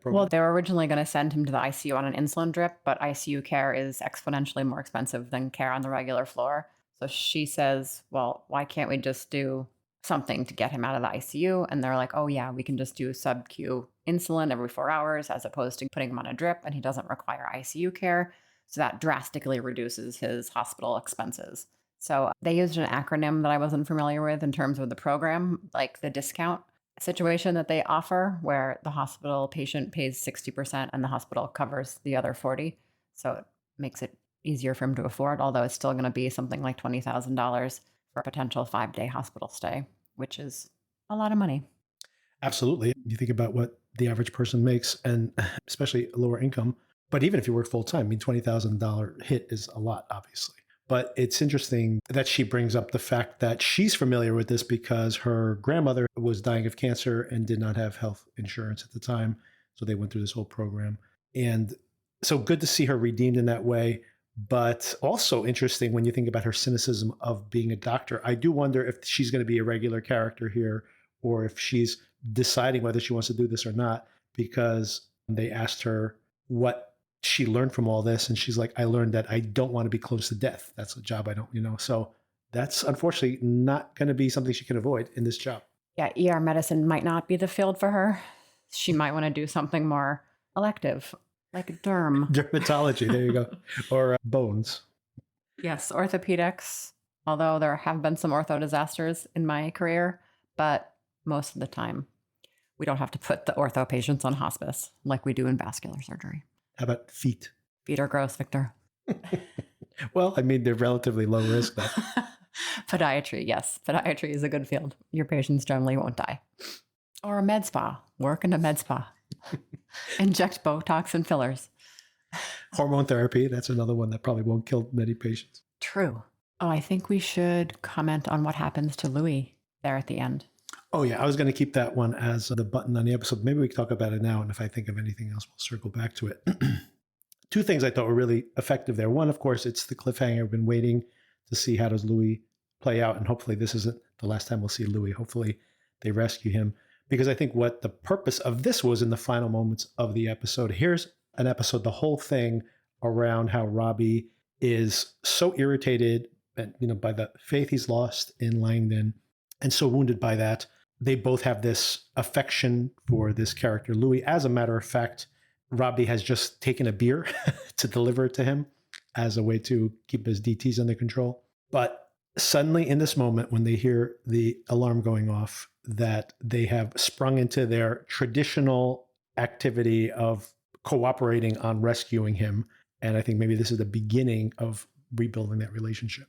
Well, they were originally going to send him to the ICU on an insulin drip, but ICU care is exponentially more expensive than care on the regular floor. So she says, well, why can't we just do something to get him out of the ICU? And they're like, oh, yeah, we can just do sub-Q insulin every 4 hours as opposed to putting him on a drip, and he doesn't require ICU care. So that drastically reduces his hospital expenses. So they used an acronym that I wasn't familiar with in terms of the program, like the discount situation that they offer where the hospital patient pays 60% and the hospital covers the other 40. So it makes it easier for him to afford, although it's still going to be something like $20,000 for a potential 5-day hospital stay, which is a lot of money. Absolutely. You think about what the average person makes, and especially lower income. But even if you work full time, I mean, $20,000 hit is a lot, obviously. But it's interesting that she brings up the fact that she's familiar with this because her grandmother was dying of cancer and did not have health insurance at the time. So they went through this whole program. And so good to see her redeemed in that way. But also interesting when you think about her cynicism of being a doctor. I do wonder if she's going to be a regular character here or if she's deciding whether she wants to do this or not, because they asked her what she learned from all this. And she's like, I learned that I don't want to be close to death. That's a job I don't. So that's unfortunately not going to be something she can avoid in this job. Yeah, ER medicine might not be the field for her. She might want to do something more elective, like derm. Dermatology, there you go. Or bones. Yes, orthopedics, although there have been some ortho disasters in my career, but most of the time we don't have to put the ortho patients on hospice like we do in vascular surgery. How about feet? Feet are gross, Victor. Well, I mean, they're relatively low risk, though. Podiatry, yes. Podiatry is a good field. Your patients generally won't die. Or a med spa. Work in a med spa. Inject Botox and fillers. Hormone therapy, that's another one that probably won't kill many patients. True. Oh, I think we should comment on what happens to Louis there at the end. Oh, yeah. I was going to keep that one as the button on the episode. Maybe we can talk about it now. And if I think of anything else, we'll circle back to it. Two things I thought were really effective there. One, of course, it's the cliffhanger. I've been waiting to see how does Louis play out. And hopefully this isn't the last time we'll see Louis. Hopefully they rescue him. Because I think what the purpose of this was in the final moments of the episode. Here's an episode, the whole thing around how Robbie is so irritated and, by the faith he's lost in Langdon and so wounded by that. They both have this affection for this character, Louis. As a matter of fact, Robbie has just taken a beer to deliver it to him as a way to keep his DTs under control. But suddenly in this moment, when they hear the alarm going off, that they have sprung into their traditional activity of cooperating on rescuing him. And I think maybe this is the beginning of rebuilding that relationship.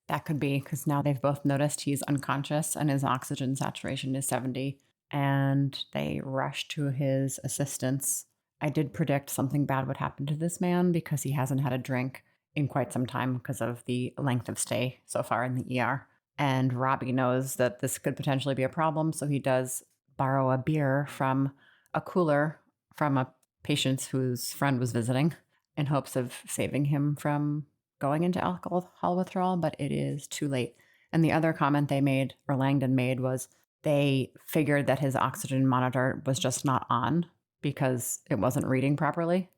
That could be because now they've both noticed he's unconscious and his oxygen saturation is 70, and they rush to his assistance. I did predict something bad would happen to this man because he hasn't had a drink in quite some time because of the length of stay so far in the ER. And Robbie knows that this could potentially be a problem, so he does borrow a beer from a cooler from a patient whose friend was visiting in hopes of saving him from going into alcohol withdrawal, but it is too late. And the other comment they made, or Langdon made, was they figured that his oxygen monitor was just not on because it wasn't reading properly.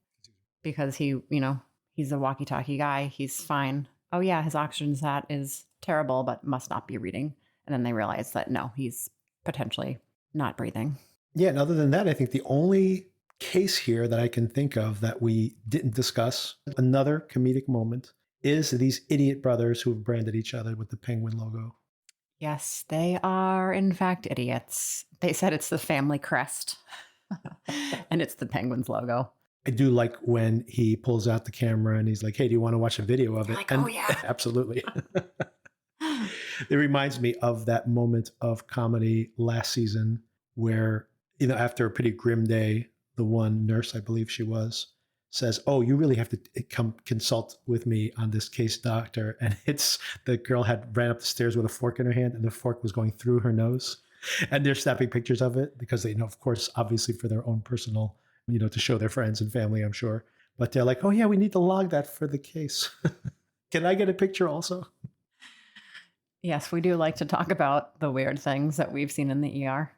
Because he's a walkie-talkie guy. He's fine. Oh yeah, his oxygen sat is terrible, but must not be reading. And then they realized that no, he's potentially not breathing. Yeah, and other than that, I think the only case here that I can think of that we didn't discuss, another comedic moment, is these idiot brothers who have branded each other with the penguin logo. Yes, they are in fact idiots. They said it's the family crest and it's the Penguins logo. I do like when he pulls out the camera and he's like, hey, do you want to watch a video of it? Like, and, oh yeah. Absolutely. It reminds me of that moment of comedy last season where, after a pretty grim day, the one nurse, I believe she was, says, oh, you really have to come consult with me on this case, doctor. And it's the girl ran up the stairs with a fork in her hand and the fork was going through her nose. And they're snapping pictures of it because they know, of course, obviously for their own personal, to show their friends and family, I'm sure. But they're like, oh, yeah, we need to log that for the case. Can I get a picture also? Yes, we do like to talk about the weird things that we've seen in the ER.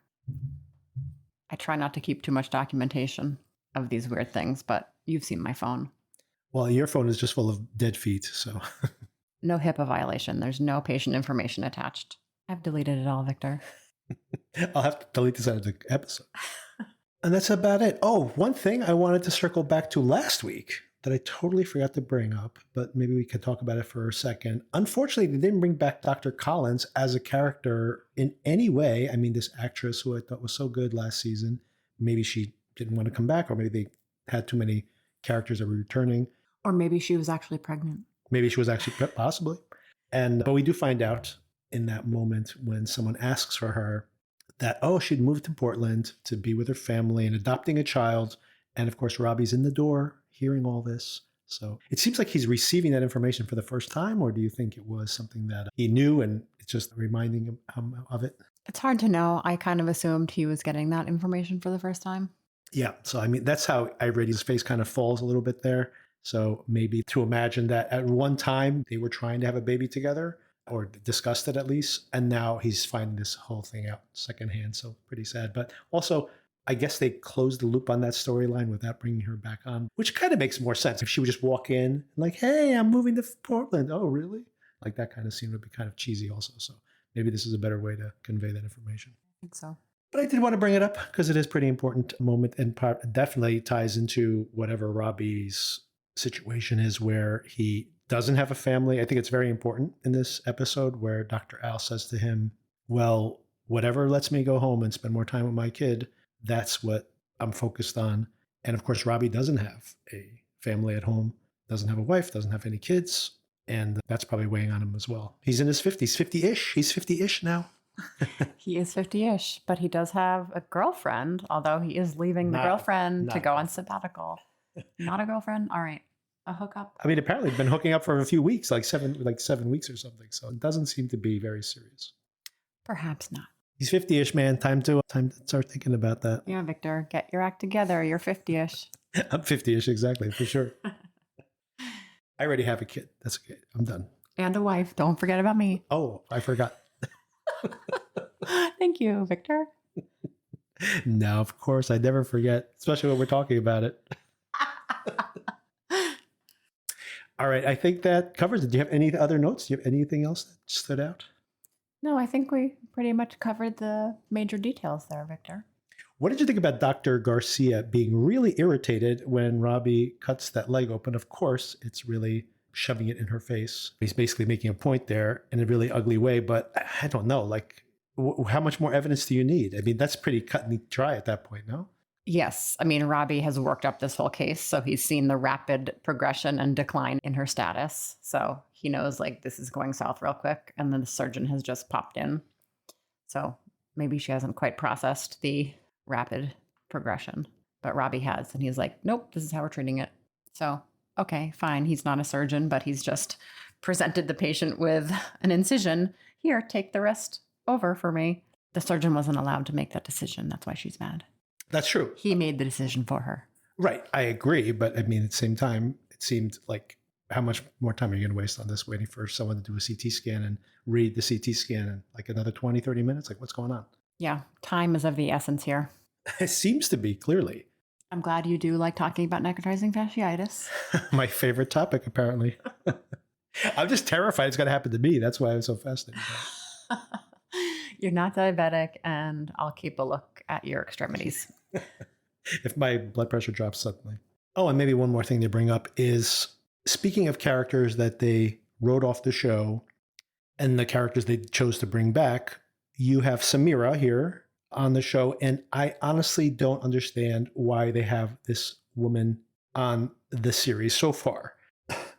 I try not to keep too much documentation of these weird things, but you've seen my phone. Well, your phone is just full of dead feet, so. No HIPAA violation. There's no patient information attached. I've deleted it all, Victor. I'll have to delete this out of the episode. And that's about it. Oh, one thing I wanted to circle back to last week that I totally forgot to bring up, but maybe we could talk about it for a second. Unfortunately, they didn't bring back Dr. Collins as a character in any way. I mean, this actress who I thought was so good last season, maybe she didn't want to come back, or maybe they had too many characters that were returning. Or maybe she was actually pregnant. Maybe she was actually, possibly. But we do find out in that moment when someone asks for her that, she'd moved to Portland to be with her family and adopting a child. And of course, Robbie's in the door hearing all this. So it seems like he's receiving that information for the first time, or do you think it was something that he knew and it's just reminding him of it? It's hard to know. I kind of assumed he was getting that information for the first time. Yeah. So, I mean, that's how I read his face kind of falls a little bit there. So maybe to imagine that at one time they were trying to have a baby together or discussed it at least. And now he's finding this whole thing out secondhand. So pretty sad. But also, I guess they closed the loop on that storyline without bringing her back on, which kind of makes more sense. If she would just walk in like, hey, I'm moving to Portland. Oh, really? Like that kind of scene would be kind of cheesy also. So maybe this is a better way to convey that information. I think so. But I did want to bring it up because it is a pretty important moment and definitely ties into whatever Robbie's situation is where he doesn't have a family. I think it's very important in this episode where Dr. Al says to him, well, whatever lets me go home and spend more time with my kid, that's what I'm focused on. And of course, Robbie doesn't have a family at home, doesn't have a wife, doesn't have any kids. And that's probably weighing on him as well. He's in his 50s, 50-ish. He's 50-ish now. He is 50-ish, but he does have a girlfriend, although he is leaving the girlfriend to go on sabbatical. Not a girlfriend? All right. A hookup? I mean, apparently they've been hooking up for a few weeks, like 7 weeks or something. So it doesn't seem to be very serious. Perhaps not. He's 50-ish, man. Time to start thinking about that. Yeah, Victor, get your act together. You're 50-ish. I'm 50-ish, exactly, for sure. I already have a kid. That's okay. I'm done. And a wife. Don't forget about me. Oh, I forgot. Thank you, Victor. No, of course. I never forget, especially when we're talking about it. All right. I think that covers it. Do you have any other notes? Do you have anything else that stood out? No, I think we pretty much covered the major details there, Victor. What did you think about Dr. Garcia being really irritated when Robbie cuts that leg open? Of course, it's really shoving it in her face. He's basically making a point there in a really ugly way, but I don't know, like, how much more evidence do you need? I mean, that's pretty cut and dry at that point, no? Yes. I mean, Robbie has worked up this whole case, so he's seen the rapid progression and decline in her status. So he knows, like, this is going south real quick, and then the surgeon has just popped in. So maybe she hasn't quite processed the rapid progression, but Robbie has, and he's like, nope, this is how we're treating it. So, okay, fine. He's not a surgeon, but he's just presented the patient with an incision. Here, take the rest over for me. The surgeon wasn't allowed to make that decision. That's why she's mad. That's true. He made the decision for her. Right. I agree. But I mean, at the same time, it seemed like how much more time are you going to waste on this, waiting for someone to do a CT scan and read the CT scan in like another 20, 30 minutes? Like, what's going on? Yeah, time is of the essence here. It seems to be, clearly. I'm glad you do like talking about necrotizing fasciitis. My favorite topic, apparently. I'm just terrified it's going to happen to me. That's why I'm so fascinated. You're not diabetic, and I'll keep a look at your extremities. If my blood pressure drops suddenly. Oh, and maybe one more thing to bring up is, speaking of characters that they wrote off the show and the characters they chose to bring back, you have Samira here on the show, and I honestly don't understand why they have this woman on the series so far.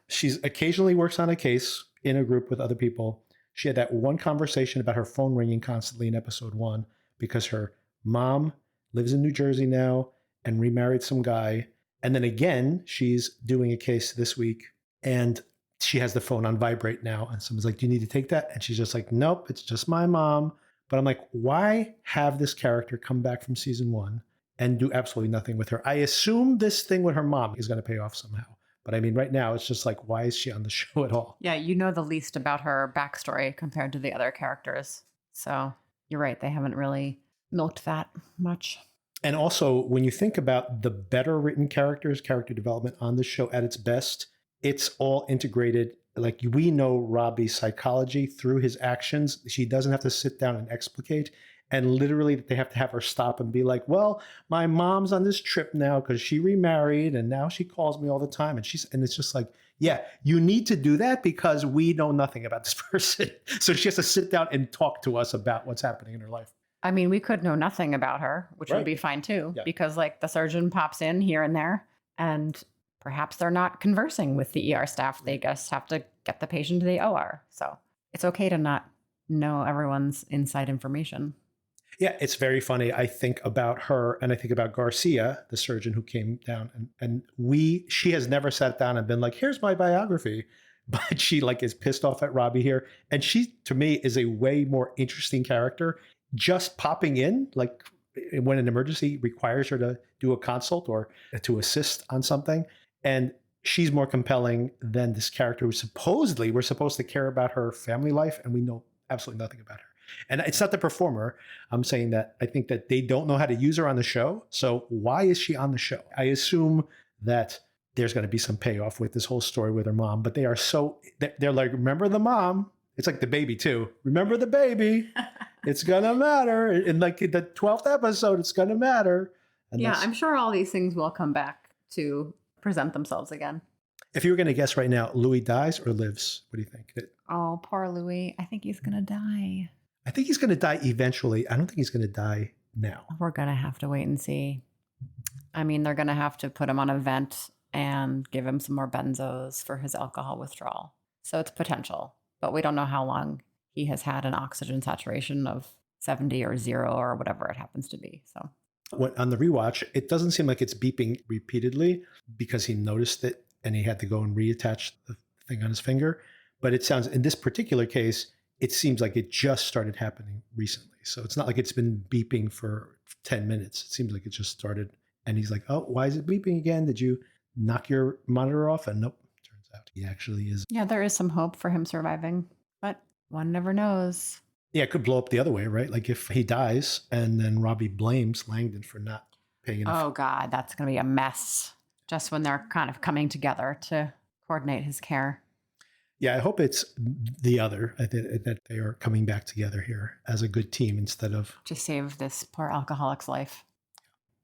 She's occasionally works on a case in a group with other people. She had that one conversation about her phone ringing constantly in episode 1 because her mom lives in New Jersey now and remarried some guy. And then again, she's doing a case this week and she has the phone on vibrate now. And someone's like, do you need to take that? And she's just like, nope, it's just my mom. But I'm like, why have this character come back from season 1 and do absolutely nothing with her? I assume this thing with her mom is going to pay off somehow. But I mean, right now, it's just like, why is she on the show at all? Yeah, you know the least about her backstory compared to the other characters. So you're right. They haven't really milked that much. And also, when you think about the better written characters, character development on the show at its best, it's all integrated. Like, we know Robbie's psychology through his actions. She doesn't have to sit down and explicate. And literally, they have to have her stop and be like, well, my mom's on this trip now because she remarried and now she calls me all the time. And it's just like, yeah, you need to do that because we know nothing about this person. So she has to sit down and talk to us about what's happening in her life. I mean, we could know nothing about her, which would be fine too, because like the surgeon pops in here and there and perhaps they're not conversing with the ER staff. They just have to get the patient to the OR. So it's okay to not know everyone's inside information. Yeah, it's very funny. I think about her and I think about Garcia, the surgeon who came down she has never sat down and been like, here's my biography. But she like is pissed off at Robbie here. And she, to me, is a way more interesting character. Just popping in, like when an emergency requires her to do a consult or to assist on something. And she's more compelling than this character who supposedly we're supposed to care about her family life. And we know absolutely nothing about her. And it's not the performer. I'm saying that I think that they don't know how to use her on the show. So why is she on the show? I assume that there's going to be some payoff with this whole story with her mom, but they're like, remember the mom? It's like the baby too. Remember the baby? It's going to matter. In like the 12th episode, it's going to matter. And yeah, I'm sure all these things will come back to present themselves again. If you were going to guess right now, Louis dies or lives, what do you think? Oh, poor Louis. I think he's going to die. I think he's going to die eventually. I don't think he's going to die now. We're going to have to wait and see. I mean, they're going to have to put him on a vent and give him some more benzos for his alcohol withdrawal. So it's potential, but we don't know how long he has had an oxygen saturation of 70 or 0 or whatever it happens to be. So on the rewatch, it doesn't seem like it's beeping repeatedly because he noticed it and he had to go and reattach the thing on his finger. But it sounds, in this particular case, it seems like it just started happening recently. So it's not like it's been beeping for 10 minutes. It seems like it just started. And he's like, oh, why is it beeping again? Did you knock your monitor off? And nope, turns out he actually is. Yeah, there is some hope for him surviving, but one never knows. Yeah, it could blow up the other way, right? Like if he dies and then Robbie blames Langdon for not paying enough. Oh, God, that's going to be a mess just when they're kind of coming together to coordinate his care. Yeah, I hope it's the other, that they are coming back together here as a good team instead of... to save this poor alcoholic's life.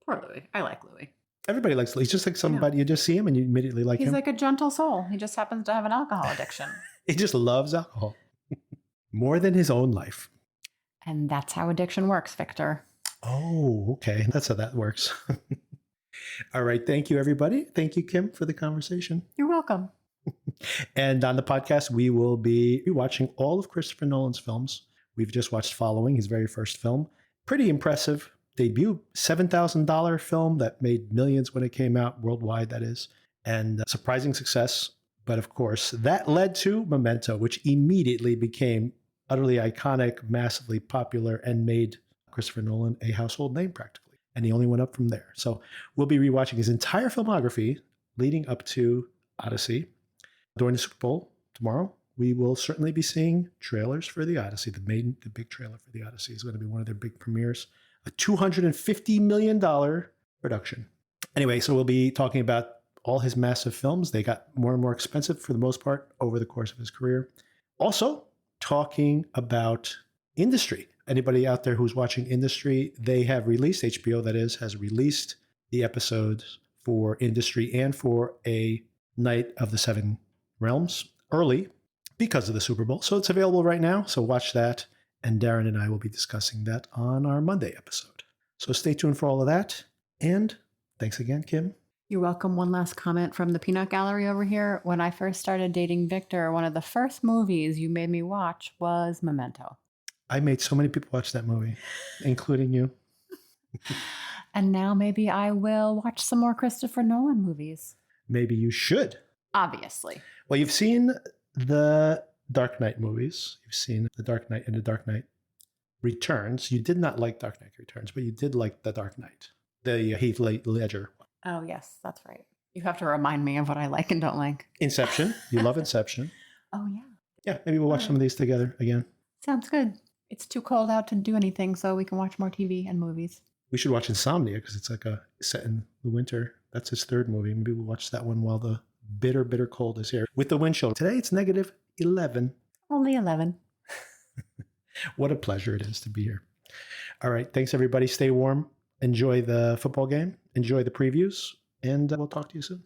Poor Louis. I like Louis. Everybody likes Louis. He's just like somebody, you just see him and you immediately like him. He's like a gentle soul. He just happens to have an alcohol addiction. He just loves alcohol. More than his own life. And that's how addiction works, Victor. Oh, okay. That's how that works. All right. Thank you, everybody. Thank you, Kim, for the conversation. You're welcome. And on the podcast, we will be watching all of Christopher Nolan's films. We've just watched Following, his very first film. Pretty impressive debut. $7,000 film that made millions when it came out, worldwide, that is. And surprising success. But of course, that led to Memento, which immediately became utterly iconic, massively popular, and made Christopher Nolan a household name practically. And he only went up from there. So we'll be rewatching his entire filmography leading up to Odyssey. During the Super Bowl tomorrow, we will certainly be seeing trailers for the Odyssey. The big trailer for the Odyssey is going to be one of their big premieres. A $250 million production. Anyway, so we'll be talking about all his massive films. They got more and more expensive for the most part over the course of his career. Also, talking about Industry. Anybody out there who's watching Industry, they have released, HBO that is, has released the episodes for Industry and for A Night of the Seven Realms early because of the Super Bowl. So it's available right now. So watch that. And Darren and I will be discussing that on our Monday episode. So stay tuned for all of that. And thanks again, Kim. You're welcome. One last comment from the peanut gallery over here. When I first started dating Victor, one of the first movies you made me watch was Memento. I made so many people watch that movie, including you. And now maybe I will watch some more Christopher Nolan movies. Maybe you should. Obviously. Well, you've seen the Dark Knight movies. You've seen The Dark Knight and The Dark Knight Returns. You did not like Dark Knight Returns, but you did like The Dark Knight, the Heath Ledger one. Oh, yes, that's right. You have to remind me of what I like and don't like. Inception. You love Inception. Oh, yeah. Yeah, maybe we'll watch some of these together again. Sounds good. It's too cold out to do anything, so we can watch more TV and movies. We should watch Insomnia because it's like set in the winter. That's his third movie. Maybe we'll watch that one while the bitter, bitter cold is here. With the wind chill. Today it's -11. Only 11. What a pleasure it is to be here. All right. Thanks, everybody. Stay warm. Enjoy the football game. Enjoy the previews. And we'll talk to you soon.